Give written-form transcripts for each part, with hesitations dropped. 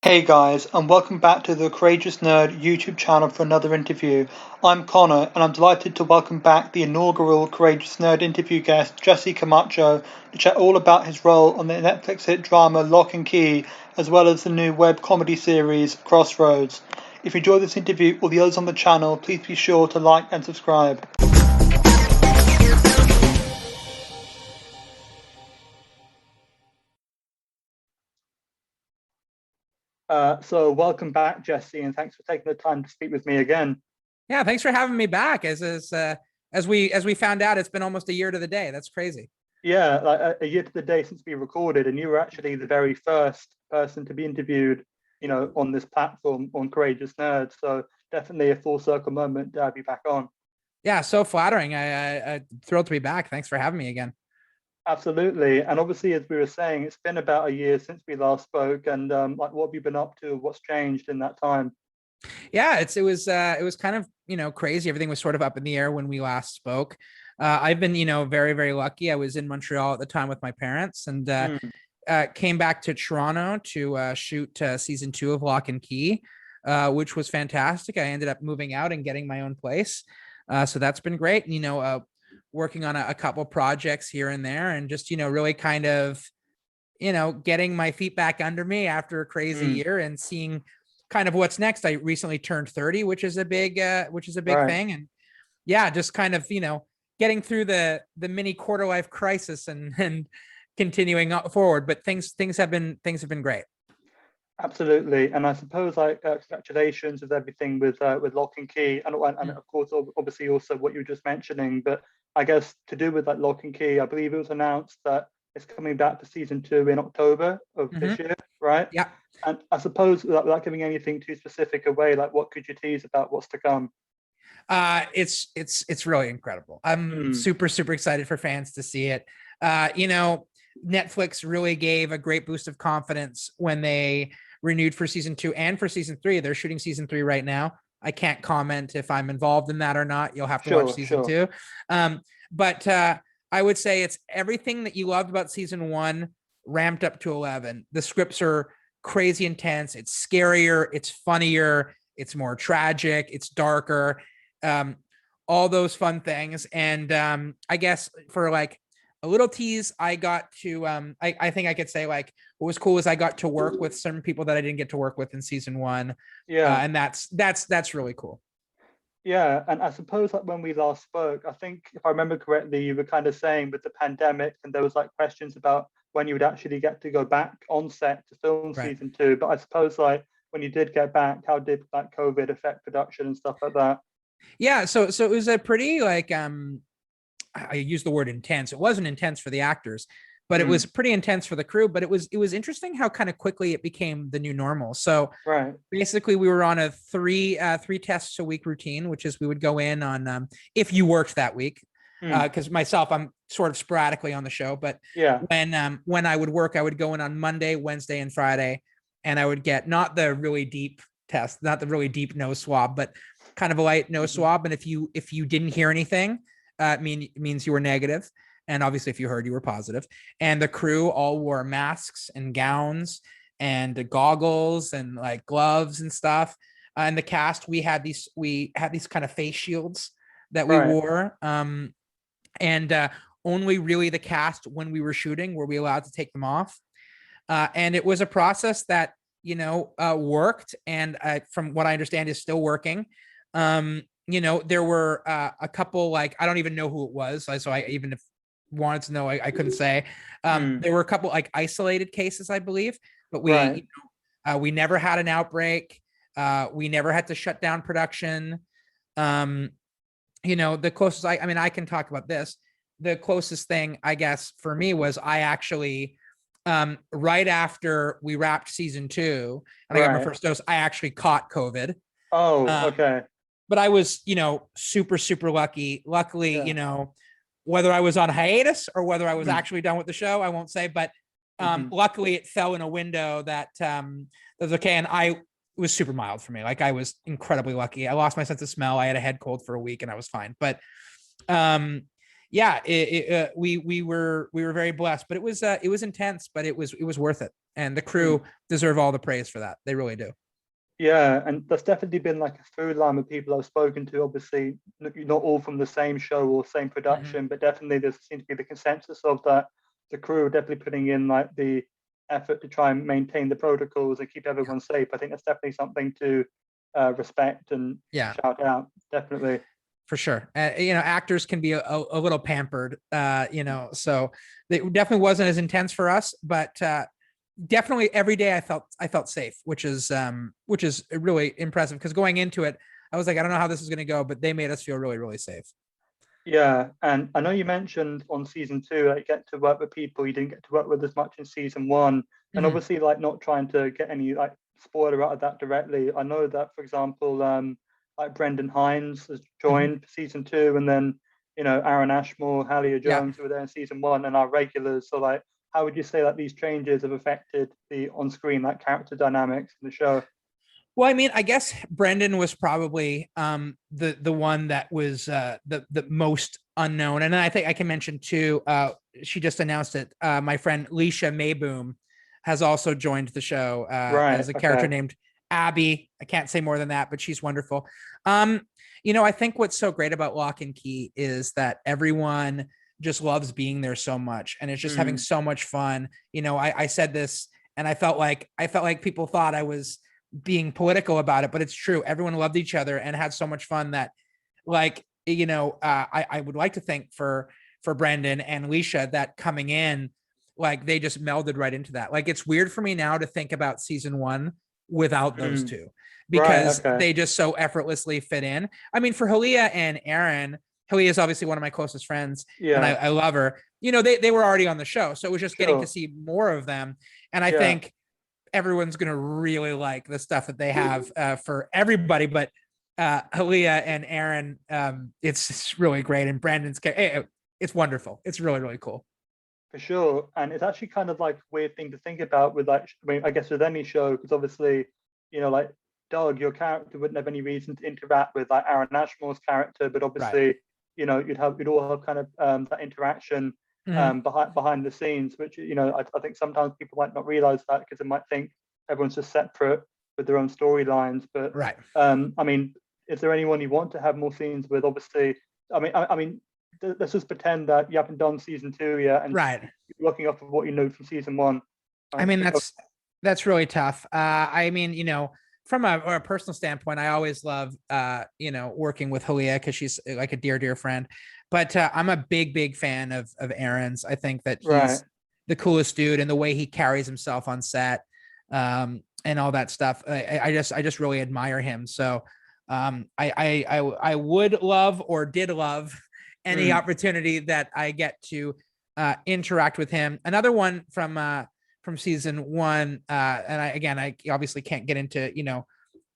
Hey guys, and welcome back to the Courageous Nerd YouTube channel for another interview. I'm Connor, and I'm delighted to welcome back the inaugural Courageous Nerd interview guest, Jesse Camacho, to chat all about his role on the Netflix hit drama Locke Key, as well as the new web comedy series Cross Rhodes. If you enjoyed this interview or the others on the channel, please be sure to like and subscribe. So welcome back, Jesse, and thanks for taking the time to speak with me again. Yeah, thanks for having me back. As we found out, it's been almost a year to the day. That's crazy. Yeah, like a year to the day since we recorded, and you were actually the very first person to be interviewed, on this platform on Courageous Nerds. So definitely a full circle moment to have you back on. Yeah, so flattering. I'm thrilled to be back. Thanks for having me again. Absolutely, and obviously, as we were saying, it's been about a year since we last spoke, and like, what have you been up to? What's changed in that time? Yeah, it was kind of crazy. Everything was sort of up in the air when we last spoke. I've been very very lucky. I was in Montreal at the time with my parents, and came back to Toronto to shoot season 2 of Locke and Key, which was fantastic. I ended up moving out and getting my own place, so that's been great. Working on a couple projects here and there, and just really kind of getting my feet back under me after a crazy year and seeing kind of what's next. I recently turned 30, which is a big Right. thing, and yeah, just kind of getting through the mini quarter life crisis and continuing forward. But things have been great. Absolutely, and I suppose like congratulations with everything with Lock and Key, and of course obviously also what you were just mentioning. But I guess to do with like Lock and Key, I believe it was announced that it's coming back for season 2 in October of this year, right? Yeah. And I suppose without giving anything too specific away, like what could you tease about what's to come? It's really incredible. I'm super excited for fans to see it. Netflix really gave a great boost of confidence when they renewed for season 2 and for season 3. They're shooting season 3 right now. I can't comment if I'm involved in that or not. You'll have to watch season 2. But I would say it's everything that you loved about season 1 ramped up to 11. The scripts are crazy intense. It's scarier. It's funnier. It's more tragic. It's darker. All those fun things. And I guess for like a little tease, I got to I think I could say like what was cool is I got to work with certain people that I didn't get to work with in season 1. Yeah. And that's really cool. Yeah, and I suppose like when we last spoke, I think if I remember correctly, you were kind of saying with the pandemic, and there was like questions about when you would actually get to go back on set to film Right. season 2. But I suppose like when you did get back, how did like COVID affect production and stuff like that? Yeah, so it was a pretty like I use the word intense. It wasn't intense for the actors, but it was pretty intense for the crew. But it was interesting how kind of quickly it became the new normal. So Right. basically, we were on a three tests a week routine, which is we would go in on if you worked that week. Because myself, I'm sort of sporadically on the show, but Yeah. when I would work, I would go in on Monday, Wednesday, and Friday, and I would get not the really deep test, not the really deep nose swab, but kind of a light nose swab. And if you didn't hear anything, it means you were negative. And obviously, if you heard, you were positive. And the crew all wore masks and gowns and goggles and like gloves and stuff. And the cast, we had these kind of face shields that we Right. wore. And only really the cast when we were shooting were we allowed to take them off. And it was a process that worked, and from what I understand is still working. There were a couple, like I don't even know who it was, so I even if wanted to know, I couldn't say. There were a couple like isolated cases, I believe, but Right. we never had an outbreak. We never had to shut down production. Um, the closest I mean, I can talk about this. The closest thing, I guess, for me was I actually, right after we wrapped season 2 and I got my Right. first dose, I actually caught COVID. Oh, Um, okay. but I was, super lucky. Luckily, Yeah. whether I was on hiatus or whether I was actually done with the show, I won't say, but luckily it fell in a window that was okay. And it was super mild for me. Like I was incredibly lucky. I lost my sense of smell. I had a head cold for a week and I was fine. But yeah, we were very blessed, but it was intense, but it was worth it. and the crew deserve all the praise for that. They really do. Yeah, and that's definitely been like a through line with people I've spoken to. Obviously, not all from the same show or same production, but definitely there seems to be the consensus of that. The crew are definitely putting in like the effort to try and maintain the protocols and keep everyone safe. I think that's definitely something to respect and shout out. Definitely. For sure. Actors can be a little pampered, so it definitely wasn't as intense for us, but definitely every day I felt safe, which is really impressive, because going into it, I was like, I don't know how this is going to go, but they made us feel really, really safe. Yeah, and I know you mentioned on season 2 that you get to work with people you didn't get to work with as much in season 1, and obviously like not trying to get any like spoiler out of that directly. I know that, for example, like Brendan Hines has joined season 2, and then Aaron Ashmore, Halia Jones who were there in season 1 and our regulars. So like, how would you say that these changes have affected the on-screen like character dynamics in the show? Well, I mean, I guess Brendan was probably the one that was the most unknown, and I think I can mention too. She just announced it. My friend Leisha Mayboom has also joined the show as a character named Abby. I can't say more than that, but she's wonderful. I think what's so great about Locke Key is that everyone just loves being there so much, and it's just having so much fun. I said this, and I felt like people thought I was being political about it, but it's true. Everyone loved each other and had so much fun that, like, I would like to think for Brendan and Leisha that coming in, like, they just melded right into that. Like, it's weird for me now to think about season 1 without those two, because they just so effortlessly fit in. I mean, for Halia and Aaron, Halia is obviously one of my closest friends, and I love her. They were already on the show, so it was just getting to see more of them. And I think everyone's going to really like the stuff that they have for everybody, but Halia and Aaron, it's really great. And Brandon's, it's wonderful. It's really, really cool. For sure. And it's actually kind of like a weird thing to think about with, like, I mean, I guess with any show, because obviously, like Doug, your character wouldn't have any reason to interact with like Aaron Ashmore's character, but obviously, you'd all have kind of that interaction behind the scenes, which I think sometimes people might not realize that, because they might think everyone's just separate with their own storylines. But I mean, is there anyone you want to have more scenes with? Obviously, I mean, let's just pretend that you haven't done season 2 yet, and you're looking off of what you know from season 1. I mean, that's really tough. I mean, from a personal standpoint, I always love working with Halia, because she's like a dear friend. But I'm a big fan of Aaron's. I think that he's the coolest dude, and the way he carries himself on set, and all that stuff. I just really admire him. So I would love, or did love, any opportunity that I get to interact with him. Another one from season 1, and I obviously can't get into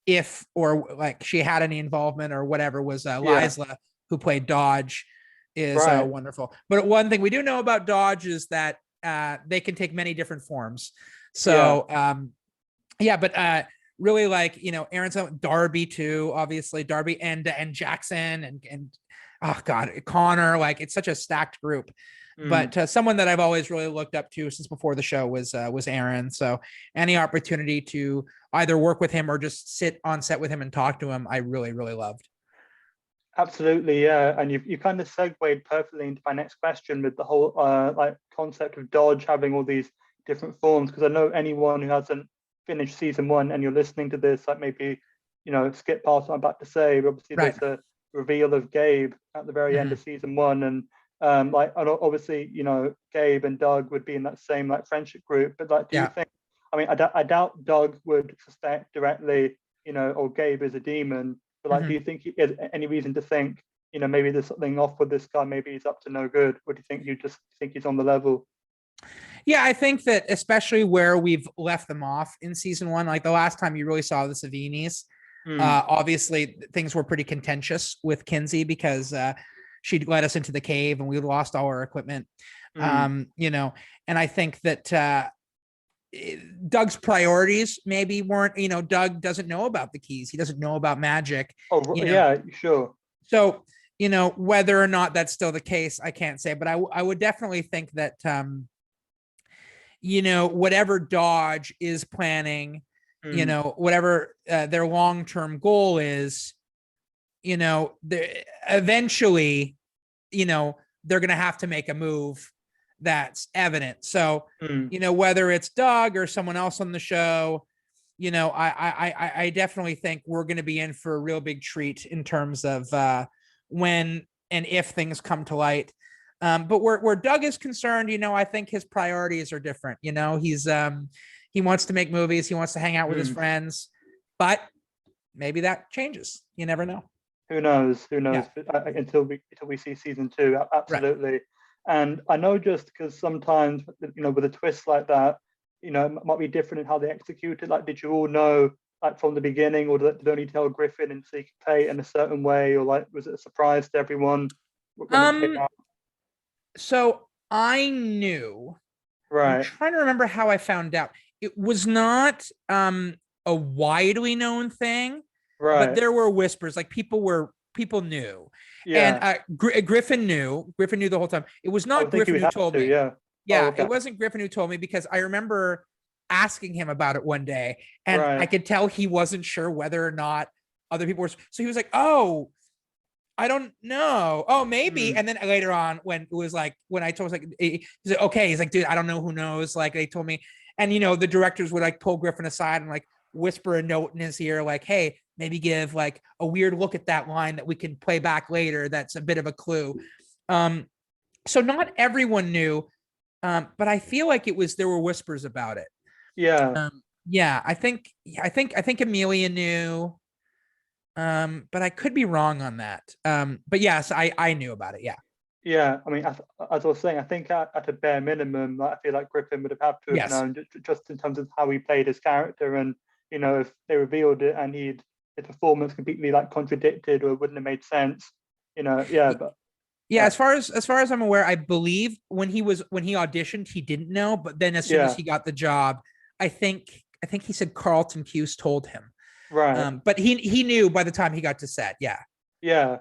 if or like she had any involvement or whatever, was Liza, who played Dodge, is wonderful. But one thing we do know about Dodge is that they can take many different forms. So but really, like, Aaron's Darby too, obviously Darby and Jackson and oh god, Connor. Like, it's such a stacked group. But someone that I've always really looked up to since before the show was Aaron. So any opportunity to either work with him or just sit on set with him and talk to him, I really, really loved. Absolutely, yeah. And you kind of segued perfectly into my next question with the whole like concept of Dodge having all these different forms, because I know anyone who hasn't finished season 1 and you're listening to this, like, maybe skip past what I'm about to say, but obviously there's a reveal of Gabe at the very end of season 1, and like, obviously Gabe and Doug would be in that same like friendship group, but like, do you think, I mean, I doubt Doug would suspect directly or Gabe is a demon, but like, do you think he has any reason to think maybe there's something off with this guy, maybe he's up to no good? Or do you think you just think he's on the level? Yeah, I think that especially where we've left them off in season 1, like the last time you really saw the Savinis, obviously things were pretty contentious with Kinsey, because she'd let us into the cave and we lost all our equipment. And I think that Doug's priorities maybe weren't, Doug doesn't know about the keys. He doesn't know about magic. Yeah, sure. So, whether or not that's still the case, I can't say, but I would definitely think that, whatever Dodge is planning, whatever their long-term goal is, eventually, they're going to have to make a move that's evident. So, whether it's Doug or someone else on the show, I definitely think we're going to be in for a real big treat in terms of when and if things come to light. But where Doug is concerned, I think his priorities are different. He wants to make movies. He wants to hang out with his friends, but maybe that changes. You never know. Who knows? Yeah. Until we see season 2, absolutely. Right. And I know, just because sometimes, with a twist like that, it might be different in how they execute it. Like, did you all know, like, from the beginning, or did they only tell Griffin and Secret Kate in a certain way, or like, was it a surprise to everyone when it came out? So I knew. Right. I'm trying to remember how I found out. It was not a widely known thing, right? But there were whispers, like people knew. Yeah. And Griffin knew the whole time. It was not Griffin who told me. Yeah. Yeah, okay. It wasn't Griffin who told me, because I remember asking him about it one day, and I could tell he wasn't sure whether or not other people were. So he was like, "Oh, I don't know. Oh, maybe." And then later on, when it was like, when I told, he's like, okay. He's like, dude, I don't know, who knows? Like, they told me. And, the directors would like pull Griffin aside and like whisper a note in his ear, like, hey, maybe give like a weird look at that line that we can play back later. That's a bit of a clue. So not everyone knew, but I feel like there were whispers about it. Yeah. Yeah. I think Amelia knew. But I could be wrong on that. But yes, I knew about it. Yeah. Yeah, I mean, as I was saying, I think at a bare minimum, I feel like Griffin would have to have known, just in terms of how he played his character, and if they revealed it and his performance completely like contradicted or wouldn't have made sense, But as far as I'm aware, I believe when he auditioned, he didn't know, but then as soon as he got the job, I think he said Carlton Cuse told him. Right. But he knew by the time he got to set. Yeah. Yeah.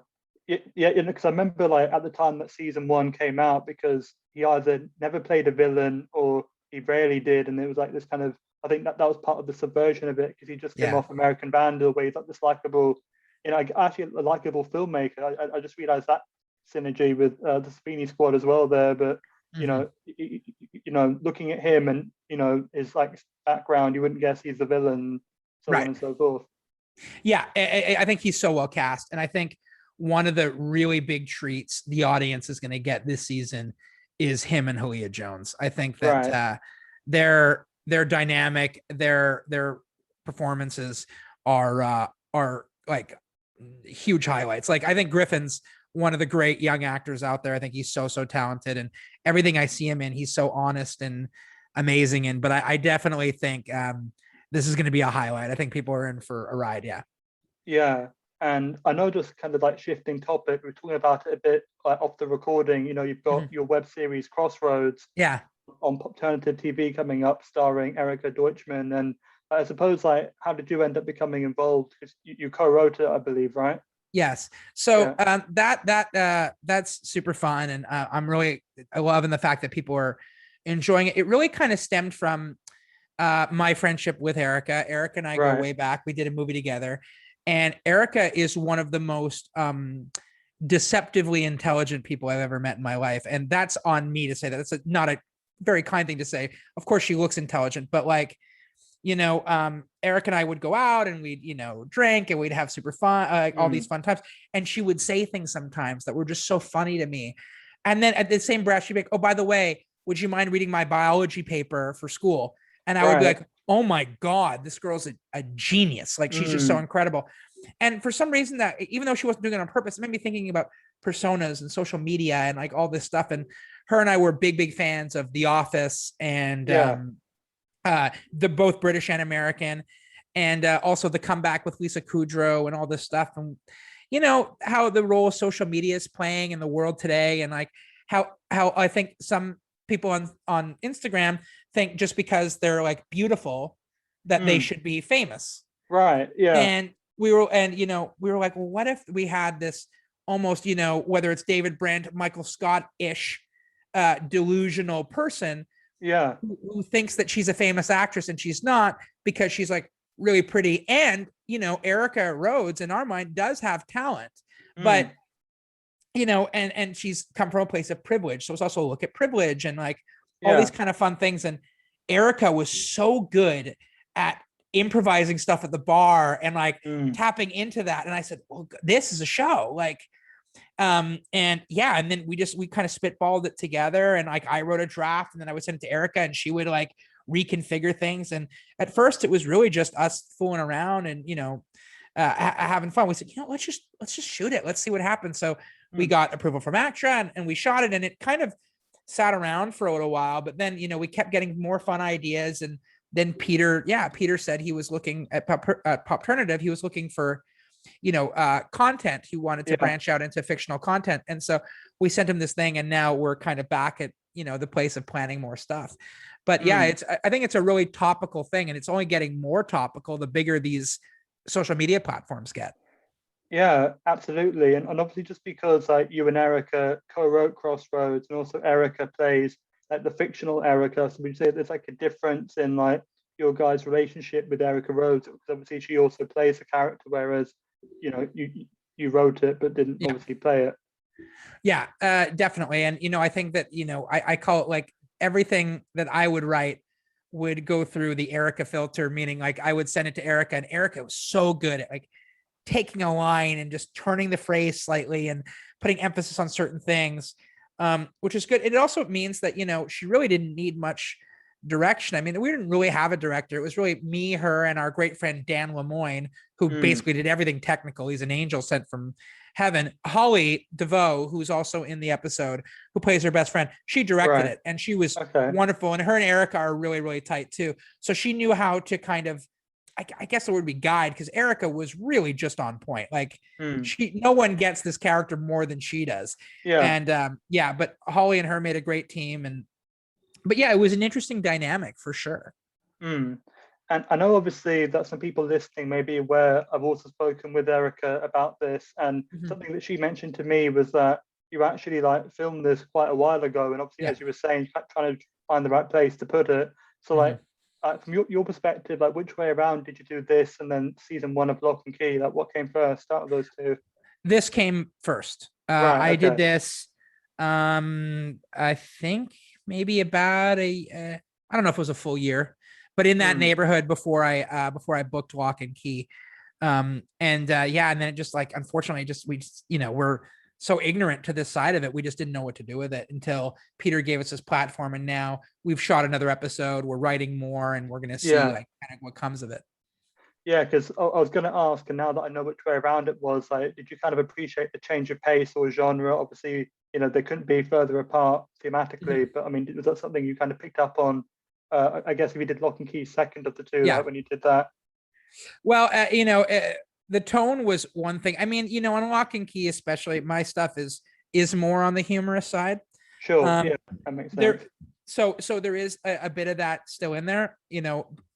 Yeah, because I remember, like, at the time that season 1 came out, because he either never played a villain or he rarely did, and it was like this kind of, I think that was part of the subversion of it, because he just came off American Vandal, where he's like this likable, actually a likable filmmaker. I just realized that synergy with the Sweeney Squad as well there, but looking at him and his like background, you wouldn't guess he's the villain, so on and so forth. Yeah, I think he's so well cast, and I think one of the really big treats the audience is going to get this season is him and Halia Jones. I think that their dynamic, their performances are like huge highlights. Like, I think Griffin's one of the great young actors out there. I think he's so talented, and everything I see him in, he's so honest and amazing. And but I definitely think this is going to be a highlight. I think people are in for a ride. Yeah. Yeah. And I know, just kind of like shifting topic, we're talking about it a bit like off the recording. You've got your web series Cross Rhodes, on Alternative TV coming up, starring Erica Deutschmann. And I suppose, like, how did you end up becoming involved? Because you co-wrote it, I believe, right? Yes. So that's super fun, and I'm really loving the fact that people are enjoying it. It really kind of stemmed from my friendship with Erica. Erica and I go way back. We did a movie together. And Erica is one of the most deceptively intelligent people I've ever met in my life. And that's on me to say that. That's not a very kind thing to say. Of course, she looks intelligent, but like, Eric and I would go out and we'd, drink, and we'd have super fun, all these fun times. And she would say things sometimes that were just so funny to me. And then at the same breath, she'd be like, oh, by the way, would you mind reading my biology paper for school? And I would be like, oh my God, this girl's a genius. Like, she's just so incredible. And for some reason, that even though she wasn't doing it on purpose, it made me thinking about personas and social media and like all this stuff. And her and I were big fans of The Office, and the both British and American, and also The Comeback with Lisa Kudrow and all this stuff. And how the role of social media is playing in the world today, and like how I think some people on Instagram think just because they're like beautiful that they should be famous. Right. Yeah. And we were like, well, what if we had this almost, whether it's David Brent, Michael Scott-ish delusional person, Yeah. who thinks that she's a famous actress and she's not, because she's like really pretty. And, Erica Rhodes in our mind does have talent, but, and she's come from a place of privilege. So it's also a look at privilege and like all these kind of fun things. And Erica was so good at improvising stuff at the bar and like tapping into that. And I said, well, this is a show. Like, and then we kind of spitballed it together, and like I wrote a draft and then I would send it to Erica and she would like reconfigure things. And at first it was really just us fooling around and, having fun. We said, let's just shoot it. Let's see what happens. So we got approval from ACTRA and we shot it, and it kind of sat around for a little while, but then, we kept getting more fun ideas. And then Peter said he was looking at Popternative. He was looking for, content. He wanted to branch out into fictional content. And so we sent him this thing, and now we're kind of back at, the place of planning more stuff. But I think it's a really topical thing, and it's only getting more topical the bigger these social media platforms get. Yeah, absolutely. And obviously just because like you and Erica co-wrote Cross Rhodes, and also Erica plays like the fictional Erica, so we say there's like a difference in like your guys' relationship with Erica Rhodes, because obviously she also plays a character, whereas you wrote it but didn't obviously play it. Yeah, definitely. And I think that I call it like everything that I would write would go through the Erica filter, meaning like I would send it to Erica, and Erica was so good at like taking a line and just turning the phrase slightly and putting emphasis on certain things, which is good. It also means that she really didn't need much direction. I mean, we didn't really have a director. It was really me, her, and our great friend Dan Lemoyne, who basically did everything technical. He's an angel sent from heaven. Holly DeVoe, who's also in the episode, who plays her best friend, she directed it, and she was wonderful. And her and Erica are really, really tight too. So she knew how to kind of, I guess the word would be guide, because Erica was really just on point. Like no one gets this character more than she does. And but Holly and her made a great team. But it was an interesting dynamic for sure. And I know obviously that some people listening may be aware, I've also spoken with Erica about this, and something that she mentioned to me was that you actually like filmed this quite a while ago, and obviously as you were saying, trying to find the right place to put it. So like from your perspective, like which way around did you do this and then season 1 of Locke Key? Like what came first out of those two? This came first. I did this I think maybe about I don't know if it was a full year, but in that neighborhood before I booked Locke and Key. And then it just like, unfortunately, we're so ignorant to this side of it. We just didn't know what to do with it until Peter gave us this platform. And now we've shot another episode. We're writing more, and we're going to see like kind of what comes of it. Yeah, because I was going to ask, and now that I know which way around it was, like, did you kind of appreciate the change of pace or genre? Obviously, they couldn't be further apart thematically, but I mean, was that something you kind of picked up on? I guess if you did Locke and Key second of the two, like when you did that. Well, the tone was one thing. I mean, on Locke and Key, especially, my stuff is more on the humorous side. Sure, that makes sense. So there is a bit of that still in there,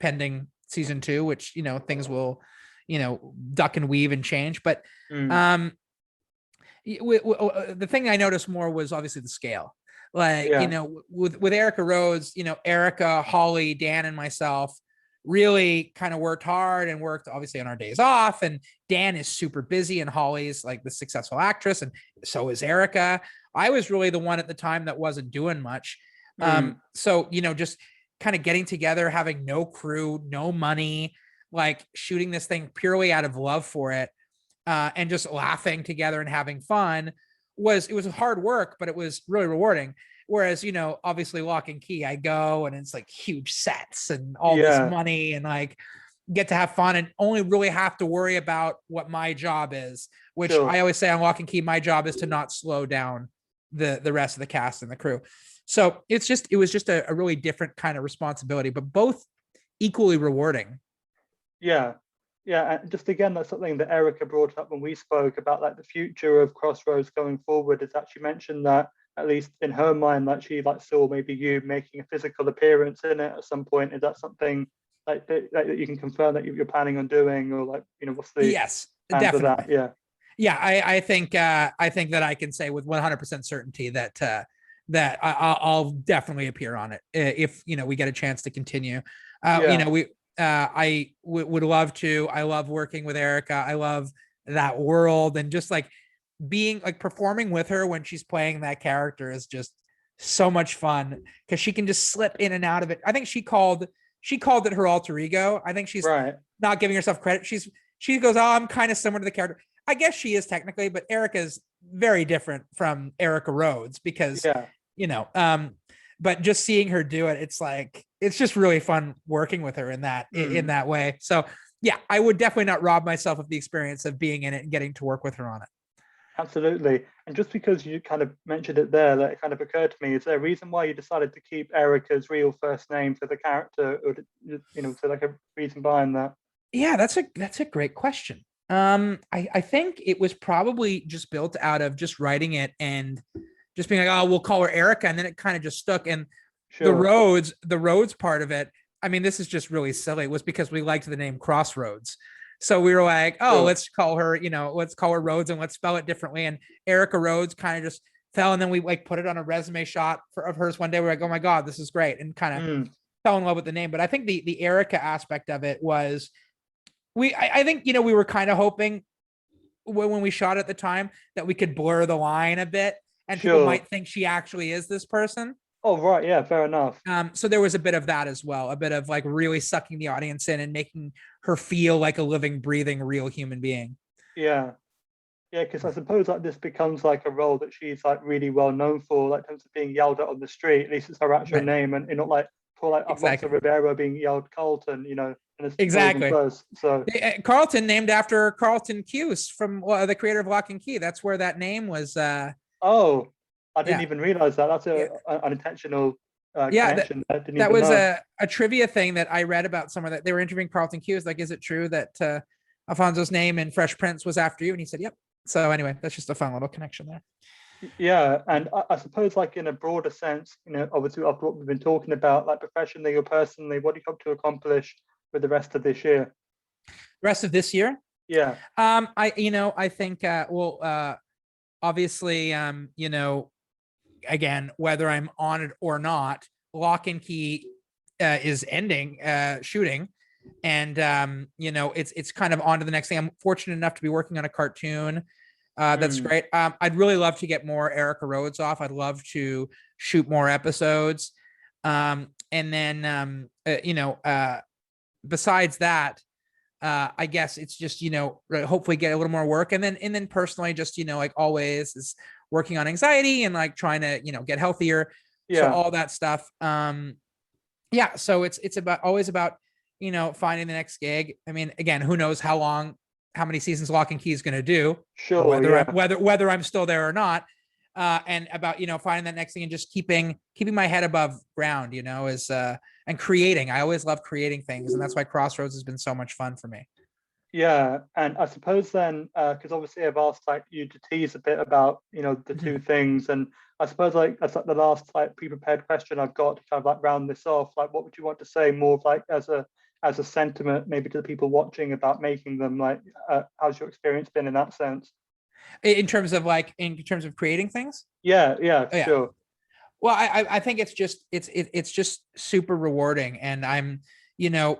pending season 2, which things will duck and weave and change. But the thing I noticed more was obviously the scale. Like with Erica Rhodes, Erica, Holly, Dan, and myself really kind of worked hard and worked obviously on our days off. And Dan is super busy, and Holly's like the successful actress, and so is Erica. I was really the one at the time that wasn't doing much. So just kind of getting together, having no crew, no money, like shooting this thing purely out of love for it, and just laughing together and having fun it was hard work, but it was really rewarding. Whereas, obviously Locke and Key, I go and it's like huge sets and all this money, and like get to have fun and only really have to worry about what my job is, which I always say on Locke and Key, my job is to not slow down the rest of the cast and the crew. So it was just a really different kind of responsibility, but both equally rewarding. Yeah. And just again, that's something that Erica brought up when we spoke about like the future of Cross Rhodes going forward. Is that she mentioned that, at least in her mind, that she like saw maybe you making a physical appearance in it at some point. Is that something like that you can confirm that you're planning on doing, or like what's the definitely that? I think that I can say with 100% certainty that that I'll definitely appear on it if we get a chance to continue. I would love to. I love working with Erica. I love that world, and just like being like performing with her when she's playing that character is just so much fun because she can just slip in and out of it. I think she called it her alter ego. I think she's not giving herself credit. She goes, "Oh, I'm kind of similar to the character." I guess she is technically, but Erica's very different from Erica Rhodes because but just seeing her do it, it's just really fun working with her in that way. So yeah, I would definitely not rob myself of the experience of being in it and getting to work with her on it. Absolutely. And just because you kind of mentioned it there, that it kind of occurred to me, is there a reason why you decided to keep Erica's real first name for the character, or so like a reason behind that? Yeah, that's a great question. I think it was probably just built out of just writing it and just being like, oh, we'll call her Erica, and then it kind of just stuck. And the Rhodes part of it, I mean, this is just really silly. It was because we liked the name Cross Rhodes. So we were like, oh, let's call her Rhodes and let's spell it differently. And Erica Rhodes kind of just fell. And then we like put it on a resume shot of hers one day. We're like, oh my God, this is great. And kind of fell in love with the name. But I think the Erica aspect of it was, I think, we were kind of hoping when we shot at the time that we could blur the line a bit and people might think she actually is this person. Oh, right. Yeah, fair enough. So there was a bit of that as well, a bit of like really sucking the audience in and making her feel like a living, breathing, real human being. Yeah. Yeah, because I suppose like this becomes like a role that she's like really well known for, like in terms of being yelled at on the street. At least it's her actual name, and not like for like Alfonso Ribeiro being yelled Carlton, and it's exactly close. So Carlton, named after Carlton Cuse from the creator of Locke Key. That's where that name was. Oh, I didn't even realize that. That's an unintentional connection. That was a trivia thing that I read about somewhere, that they were interviewing Carlton Cuse. Like, is it true that Alfonso's name in Fresh Prince was after you? And he said, yep. So anyway, that's just a fun little connection there. Yeah, and I suppose like in a broader sense, obviously after what we've been talking about, like professionally or personally, what do you hope to accomplish with the rest of this year? Rest of this year? Yeah. I think obviously again, whether I'm on it or not, Locke Key is ending shooting. And it's kind of on to the next thing. I'm fortunate enough to be working on a cartoon. That's great. I'd really love to get more Erica Rhodes off. I'd love to shoot more episodes. And then besides that, I guess it's just, hopefully get a little more work. And then personally, just, like always, is working on anxiety and like trying to, get healthier. So all that stuff. So it's always about finding the next gig. I mean, again, who knows how many seasons Locke Key is going to do, whether I'm still there or not. And about, finding that next thing and just keeping my head above ground, and creating. I always love creating things. And that's why Cross Rhodes has been so much fun for me. Yeah. And I suppose then, because obviously I've asked like you to tease a bit about, the two things. And I suppose like that's like the last like pre-prepared question I've got to kind of like round this off. Like, what would you want to say more of like as a sentiment, maybe to the people watching about making them? Like, how's your experience been in that sense? In terms of creating things? Yeah, sure. Well, I think it's just super rewarding, and I'm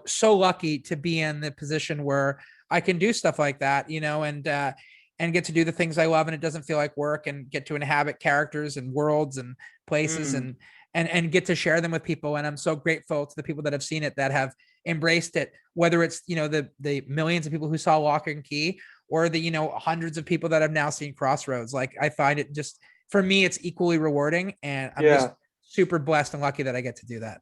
so lucky to be in the position where I can do stuff like that, and get to do the things I love, and it doesn't feel like work, and get to inhabit characters and worlds and places and get to share them with people. And I'm so grateful to the people that have seen it, that have embraced it, whether it's the millions of people who saw Locke Key, or the hundreds of people that have now seen Cross Rhodes. Like, I find it just, for me, it's equally rewarding, and I'm just super blessed and lucky that I get to do that.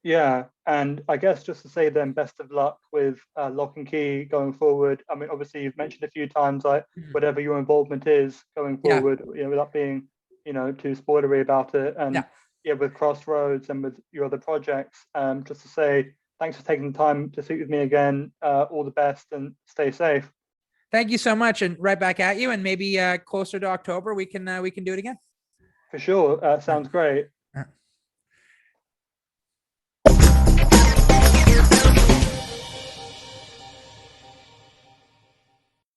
Yeah, and I guess just to say then, best of luck with Locke Key going forward. I mean, obviously you've mentioned a few times like whatever your involvement is going forward, without being too spoilery about it, and with Cross Rhodes and with your other projects. Just to say thanks for taking the time to speak with me again. All the best and stay safe. Thank you so much, and right back at you. And maybe closer to October, we can do it again. For sure. Sounds great.